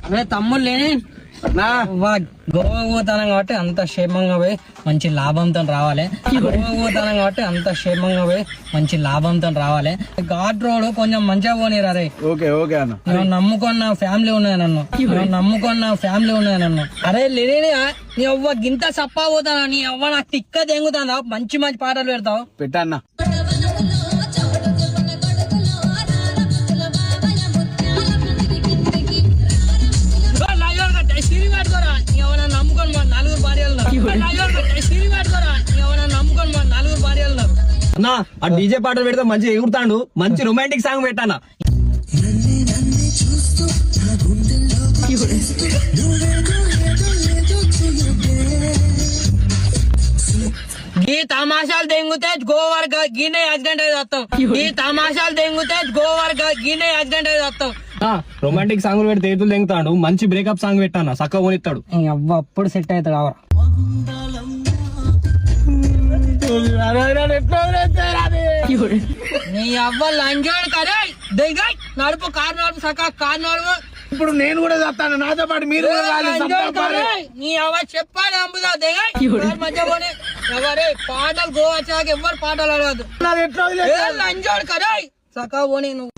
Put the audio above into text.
అదే తమ్ముళ్ళే గోవా పోతాను కాబట్టి అంత క్షేమంగా పోయి మంచి లాభంతో రావాలి. గోవా పోతాను కాబట్టి అంత క్షేమంగా పోయి మంచి లాభంతో రావాలి. ఘాట్ రోడ్ కొంచెం మంచిగా పోనీరా రే. ఓకే ఓకే అన్న. నేను నమ్ముకున్న ఫ్యామిలీ ఉన్నాయి నన్ను. అరే లేని నీ అవ్వ గింత సప్పా పోతానా నీ అవ్వ నాకు తిక్క తెంగుతానా. మంచి మంచి పాటలు పెడతావు పెట్టన్నా. అన్నా ఆ డీజే పాటలు పెడితే మంచిగా ఎగురుతాడు. మంచి రొమాంటిక్ సాంగ్ పెట్టానా. ఈ తమాషాలు తెంగితే గోవార్ గీనే యాక్సిడెంట్ అయితే వస్తాం. ఈ తమాషాలు తెంగితే గోవార్ గీనే యాక్సిడెంట్ అయితే వస్తాం. రొమాంటిక్ సాంగ్ పెడితే ఏతులు తెంగుతాడు. మంచి బ్రేకప్ సాంగ్ పెట్టానా చక్కగా కొనిస్తాడు. అవ్వ అప్పుడు సెట్ అవుతాడు అవరా. నీ అవ్వ లంజోడు కరే దిగా నడుపు కారు నడుపు సకా కారు నడుపు. ఇప్పుడు నేను కూడా చెప్తాను నాతో పాటు మీరు నీ అవ్వ చెప్పాలి అంబుదా దిగా మధ్య పోనీ. ఎవరే పాటలు గోవా వచ్చాక ఎవరు పాటలు అడగదు. లంజోడు కరే సకా పోనీ నువ్వు.